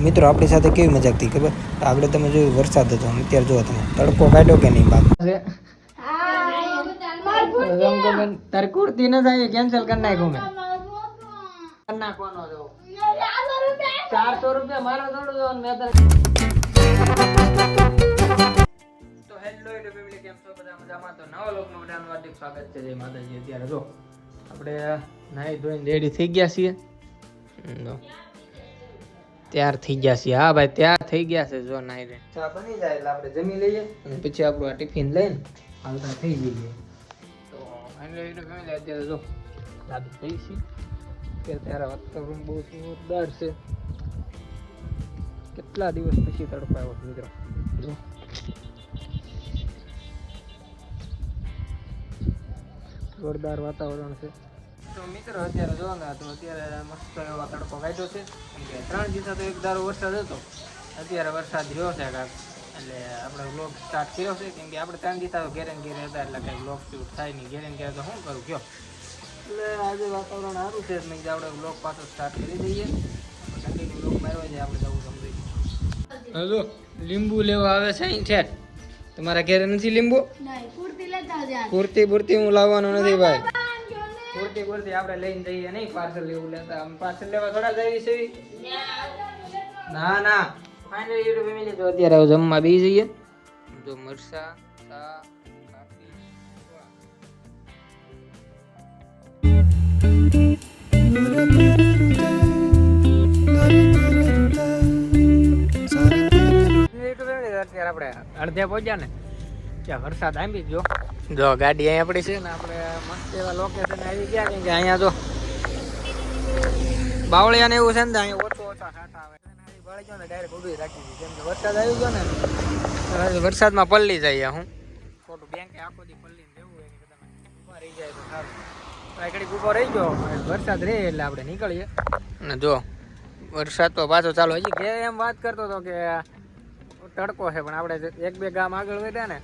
મિત્રો આપણી સાથે કેવી મજાક થઈ ખબર? આગળ તમે જોયું વરસાદ હતો, અત્યારે જો તમે તડકો કાઢ્યો કે નહીં બાપ તારે કુર્તી ન થાય કેન્સલ કરી નાખ્યું મેં નાખવાનો જો 400 રૂપિયા મારો થોડું જો મેં તો હેલો યુટ્યુબ ફેમિલી કેમ છો બધા મજામાં? તો નવા લોકનું બધાનું હાર્દિક સ્વાગત છે. જય માતાજી. અત્યારે જો આપણે નાહી ધોઈને રેડી થઈ ગયા છીએ, તૈયાર થઈ ગયા છીએ. હા ભાઈ તૈયાર થઈ ગયા છે. જો નાહી રે ચા બની જાય એટલે આપણે જમી લઈએ અને પછી આપણું આ ટિફિન લઈને હાલતા થઈ જઈએ. તો હેલો યુટ્યુબ ફેમિલી અત્યારે જો લાભ થઈ છે ત્યારે વાતાવરણ બહુ જોરદાર છે. કેટલા દિવસ પછી તડકો આવ્યો મિત્રો, જો જોરદાર વાતાવરણ છે. તો મિત્રો અત્યારે જો ને તો અત્યારે મસ્ત એવો તડકો કાઢ્યો છે. કેમ કે 3 દિવસ તો એક ધારો વરસાદ હતો, અત્યારે વરસાદ રહ્યો છે કાંક, એટલે આપણે વ્લોગ સ્ટાર્ટ કર્યો છે. કેમ કે આપણે 3 દિવસ તો ઘેરે ઘેરે હતા એટલે કંઈ વ્લોગ શૂટ થાય નહીં. ઘેરે ઘેરે તો શું કરું કયો, એટલે આજે વાતાવરણ સારું છે એટલે આપણે વ્લોગ પાછો સ્ટાર્ટ કરી દઈએ. કન્ટિન્યુ વ્લોગ મારવા જાય આપણે જવું સમજી. હલો લીંબુ લેવા આવે છે અહીં ઠેઠ. તમારા ઘેરે નથી લીંબુ? પૂરતી પૂરતી હું લાવવાનો નથી ભાઈ. પૂરતી પૂરતી આપણે લઈને જઈએ નહીં, પાર્સલ લેવું લેતા. આમ પાર્સલ લેવા થોડા જઈએ છે? ના ના ફાઇનલી યુટ્યુબ ફેમિલી તો અત્યારે જમવા બેસી જઈએ. જો મરસા સા અત્યારે આપણે અડધે પહોંચ્યા ને ત્યાં વરસાદ આવી ગયો. જો ગાડી અહીં આપણી છે ને, આપણે મસ્ત એવા લોકેશન આવી ગયા. કેમ કે અહીંયા જો બાવળિયા ને એવું છે ને, અહીંયા ઓછો ઓછા સાઠા આવે. વળી ગયો ને ડાયરેક્ટ ઉભી રાખી દીધી. કેમ કે વરસાદ આવી ગયો ને, વરસાદમાં પલ્લી જાય. હું ખોટું બેંકે આખો દી પલ્લીને દેવું હોય, ઉભા રહી જાય તો સારું. ઘડીક ઉભો રહી ગયો, વરસાદ રહે એટલે આપણે નીકળીએ. અને જો વરસાદ તો પાછો ચાલુ. હજી ઘેર એમ વાત કરતો હતો કે તડકો છે, પણ આપણે 1-2 ગામ આગળ વધ્યા ને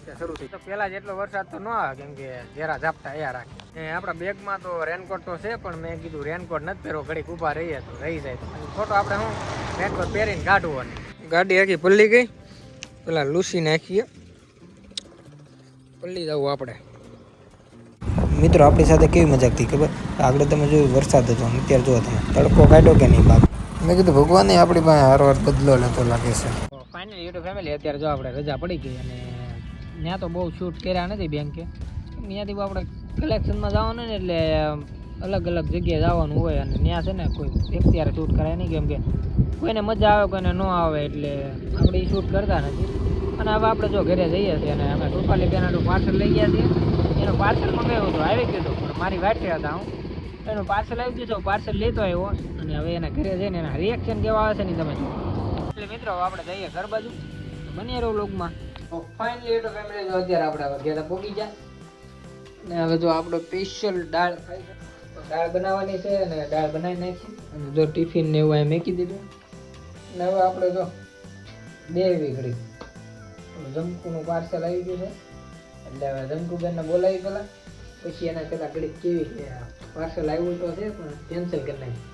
ત્યાં શરૂ થઈ. તો પહેલાં જેટલો વરસાદ તો ન આવે, કેમ કે જરા ઝાપટા અહીંયા રાખે. આપણા બેગમાં તો રેનકોટ તો છે, પણ મેં કીધું રેનકોટ નથી પહેરો, ઘડીક ઊભા રહીએ તો રહી જાય. ખોટો આપણે શું રેનકોટ પહેરીને કાઢવું. ગાડી આખી પલ્લી ગઈ, પેલા લૂસી નાખીએ, પલ્લી જવું આપણે. મિત્રો આપણી સાથે કેવી મજાક થઈ ખબર? આગળ તમે જોયું વરસાદ હતો, અત્યારે જો તમે તડકો કાઢ્યો કે નહીં બાપ. મેં કીધું ભગવાને આપણી પાસે હારવાર બદલો લેતો લાગે છે. ફાઇનલી યુટ્યુબ ફેમિલી અત્યારે જો આપણે રજા પડી ગઈ અને ત્યાં તો બહુ શૂટ કર્યા નથી બેંકે. ત્યાંથી આપણે કલેક્શનમાં જવાનું ને એટલે અલગ અલગ જગ્યાએ જવાનું હોય, અને ત્યાં છે ને કોઈ અત્યારે શૂટ કરાય નહીં. કેમ કે કોઈને મજા આવે કોઈને ન આવે, એટલે આપણે એ શૂટ કરતા નથી. અને હવે આપણે જો ઘરે જઈએ છીએ અને અમે ટોપાલી બેનાનું પાર્સલ લઈ ગયા છીએ. એનું પાર્સલ મંગાવ્યું હતું, આવી ગયું હતું, પણ મારી વાટે હતા હું. એનું પાર્સલ આવી ગયું છે, પાર્સલ લેતો આવ્યો અને હવે એના ઘરે જઈને એના રિએક્શન કેવા આવે છે ને તમે જો. એટલે મિત્રો આપણે જઈએ ઘર બાજુ, બની રહ્યો લોગમાં. ફાઇનલી યુટ્યુબ ફેમિલી જો અત્યારે આપણે ઘરે પહોંચી ગયા ને હવે જો આપણો સ્પેશિયલ દાળ ખાઈ છે. દાળ બનાવવાની છે અને દાળ બનાવી નાખી અને જો ટિફિન ને એવું અહીં મૂકી દીધું. ને હવે આપણે જો 2 વીઘડી જમકુનું પાર્સલ આવી ગયું છે, એટલે હવે જમકુબેનને બોલાવી પેલા, પછી એના પેલા ઘડીક કેવી કે પાર્સલ આવ્યું તો છે પણ કેન્સલ કરી નાખી.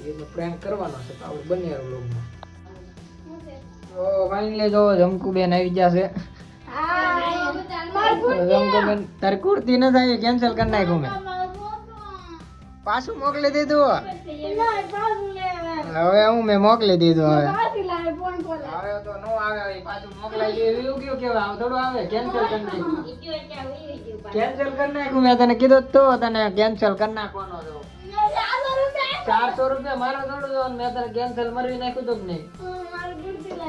એટલે પ્રેન્ક કરવાનો છે તો આપણે બની રહ્યો લોગમાં. તો ફાઇનલી જો જમકુબેન આવી ગયા છે. જમકુબેન તારી કુર્તી ન થાય કેન્સલ કરી નાખ્યું મેં, પાછું મોકલી દીધું. હવે હું મેં મોકલી દીધું. હવે તો નો આવે, પાછું મોકલાઈ દે એવું કયું કેવા થોડું આવે. કેન્સલ કરી નાખ્યું, કેન્સલ કરી નાખ્યું. મેં તને કીધું તો તને કેન્સલ કરી નાખવાનો હતો. 400 રૂપિયા મારો થોડું, મેં તને કેન્સલ મરવી નાખ્યું તો નહીં.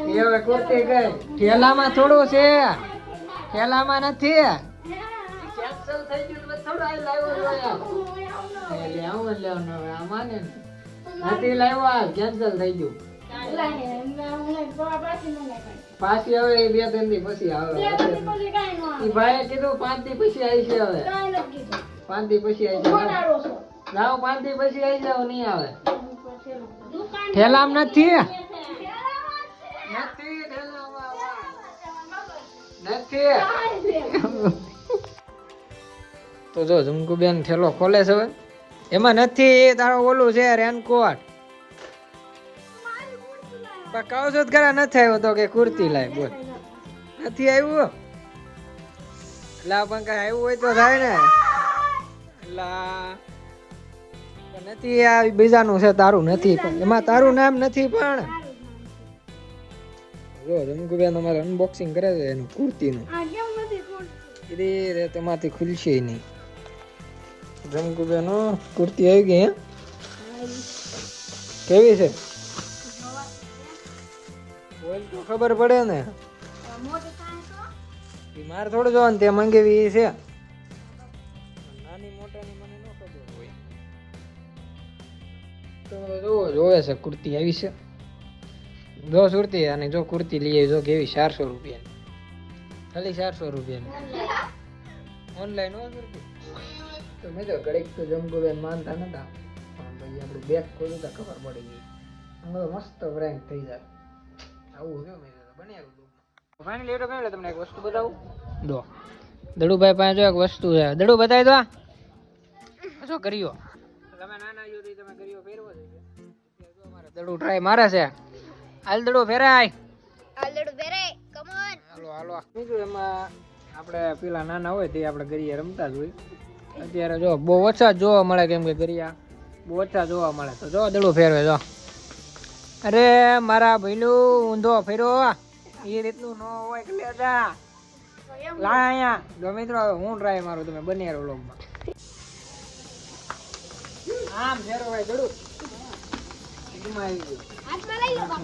હવે કુર્તી ગઈ ઠેલામાં, થોડું છે ઠેલામાં નથી. કેન્સલ થઈ ગયું થોડું આ લાવ્યો એટલે આવું લેવાનું. હવે આ માને નથી લાવ્યો, કેન્સલ થઈ ગયું. પાછી હવે 2-3 દી પછી આવે. એ ભાઈએ કીધું 5 દી પછી આવી છે. હવે 5 દી પછી આવી છે. જાઓ 5 દી પછી આવી જાવ, નહીં આવે. ઠેલામાં નથી, નથી. તો જો જમકુબેન ઠેલો ખોલે છે. હવે એમાં નથી, તારો ઓલું છે રેનકોટ. પણ કહો છો ખરા નથી આવ્યો તો કે કુર્તી લાય બોલ નથી આવ્યું એટલે પણ કઈ આવ્યું હોય તો થાય ને એટલે નથી આ બીજાનું છે તારું નથી પણ એમાં તારું નામ નથી પણ જો રમકુબેન અમારે અનબોક્સિંગ કરે છે એનું કુર્તીનું તેમાંથી ખુલશે નહીં રમકુબેન કુર્તી આવી ગઈ હે કેવી છે બોલ તો ખબર પડે ને મારે થોડું જોવાનું તે મંગેવી છે નાની મોટાની મને ન ખબર હોય તો જોવે છે કુર્તી આવી છે જો સુરતી અને જો કુર્તી લઈએ જો કેવી 400 રૂપિયાની ખાલી 400 રૂપિયાની ઓનલાઈન હો કુર્તી તો મેં તો ઘડીક તો જમગુબેન માનતા નતા પણ ભાઈ આપણું બેગ ખોલ્યું તો ખબર પડી ગઈ મસ્ત પ્રેન્ક થઈ જાય આવું છે મેં તો બનાવ્યું ફાઇનલી એટો કેમ તમને એક વસ્તુ બતાવું દો દડુભાઈ પાસે જો એક વસ્તુ છે દડુ બતાવી દો શું કર્યો તમે નાના છો તમે કર્યો ફેરવો છે જો અમારે દડુ ટ્રાય મારે છે હાલ દડુ ફેરાય કમ ઓન હાલો હાલો બીજું એમાં આપણે પેલા નાના હોય તે આપણે ગરિયા રમતા જ હોય અત્યારે જો બહુ ઓછા જોવા મળે કેમ કે ગરિયા બહુ ઓછા જોવા મળે તો જો દડુ ફેરવે જો અરે મારા ભઈલું ઊંધો ફેરો એ રીતનું ન હોય કે લેતા લા અહીંયા જો મિત્રો હું ટ્રાય મારું તમે બને રહો લોગમાં આમ ફેરો ભાઈ દડુ એમાં આવી ગયું હાથમાં લઈ લો બાપ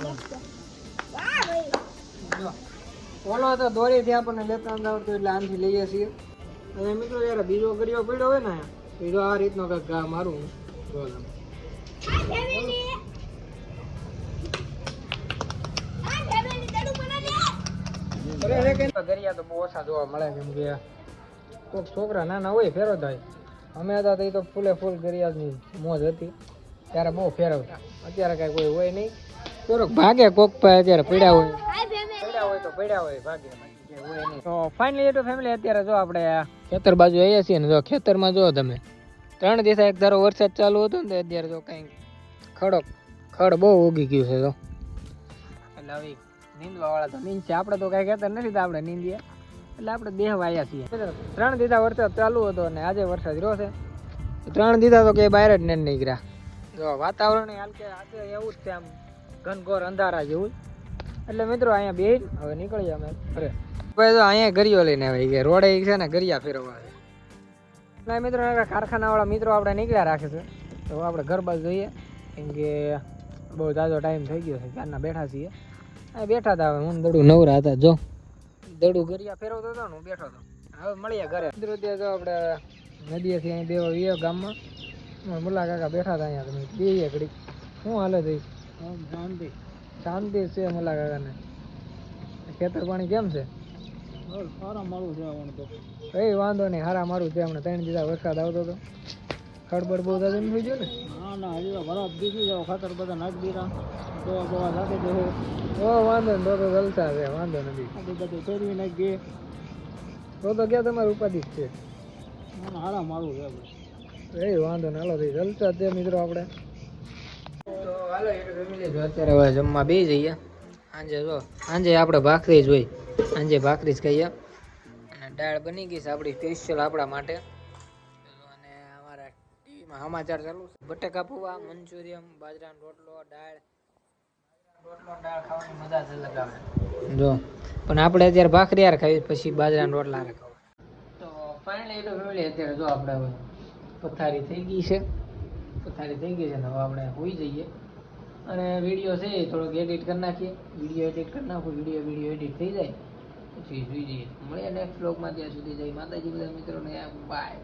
વાહ ભાઈ જો ઓલો તો દોરીથી આપણને લેતા આવડતું એટલે આમથી લઈએ છીએ અને મિત્રો યાર બીજો ગરિયો પડ્યો હોય ને બીજો આ રીતનો કંઈક ઘા મારું ગરિયા તો બહુ ઓછા જોવા મળે કેમ કે કોઈક છોકરા નાના હોય ફેરો થાય અમે હતા તો ફૂલે ફૂલ ગરિયાની મોજ હતી ત્યારે બહુ ફેરવતા અત્યારે કઈ કોઈ હોય નહીં થોડોક ભાગે કોક પાસે અત્યારે પડ્યા હોય તો પડ્યા હોય ભાગે હોય નહીં તો ફાઇનલી તો ફેમિલી અત્યારે જો આપણે ખેતર બાજુ આવીએ છીએ ને જો ખેતરમાં જો તમે 3 દિવસ એક ધારો વરસાદ ચાલુ હતો ને અત્યારે જો કઈ ખડ બહુ ઉગી ગયું છે તો એટલે આવી નીંદવા વાળા તો નીંદ છે આપણે તો કઈ ખેતર નથી તો આપણે નીંદીએ એટલે આપણે બેહવા આવ્યા છીએ 3 દીધા વરસાદ ચાલુ હતો અને આજે વરસાદ રહ્યો છે 3 દીધા તો કે બહાર જ નથી નીકળ્યા જો વાતાવરણ હાલ કે આજે એવું જ છે આમ ઘનઘોર અંધારા જેવું એટલે મિત્રો અહીંયા બે હવે નીકળીએ અમે ઘરે ભાઈ તો અહીંયા ગરિયો લઈને આવે કે રોડે છે ને ગરિયા ફેરવવા છે એટલે મિત્રો કારખાના વાળા મિત્રો આપણે નીકળ્યા રાખે છે તો આપણે ઘર બાજુ જોઈએ કેમ કે બહુ જાજો ટાઈમ થઈ ગયો છે ક્યારના બેઠા છીએ બેઠા હતા હવે હું દડું નવરા હતા જો દડું ગરિયા ફેરવતો હતો ને હું બેઠો હતો હવે મળીએ ઘરે મિત્રો ત્યાં જો આપણે નદીએથી અહીં બેવા વીએ ગામમાં મુલા કાકા બેઠા હતા અહીંયા તમે બેઈએ ઘડીક શું હાલે થઈ શાંતિ છે મુલા કાકાને ખેતર પાણી કેમ છે સારા મારું છે કઈ વાંધો નહીં હારા મારું છે હમણાં 3 દિવસ વરસાદ આવતો હતો ખડબડ બહુ દાદા થઈ ગયો ને ના હજી તો બરાબર દીધી જાવ ખાતર બધા નાખી દીધા દવા નાખી દો વાંધો ને તો જલસા છે વાંધો નથી બધું ફેરવી નાખી તો ક્યાં તમારું ઉપાધિ છે હારા મારું છે એ વાંધો ને હાલો ભાઈ જલસા છે મિત્રો આપણે તો હાલો ફેમિલી જો અત્યારે હવે જમવા બે જઈએ સાંજે આપણે ભાખરી જ હોય સાંજે ભાખરી જ ખાઈએ અને દાળ બની ગઈ છે આપણી સ્પેશિયલ આપણા માટે અને અમારા ટીવીમાં સમાચાર ચાલુ છે બટેકા પૌવા મંચુરિયમ બાજરાનો રોટલો દાળ ખાવાની મજા જ અલગ આવે જો પણ આપણે અત્યારે ભાખરી યાર ખાવી પછી બાજરાના રોટલા ખાવા તો ફાઇનલી તો ફેમિલી અત્યારે જો આપણે હવે પથારી થઈ ગઈ છે ને હવે આપણે હોઈ જઈએ અને વિડીયો છે થોડોક એડિટ કરી નાખીએ વિડીયો એડિટ થઈ જાય પછી જોઈ જઈએ મળીએ નેક્સ્ટ બ્લોગમાં ત્યાં સુધી જય માતાજી બધા મિત્રોને બાય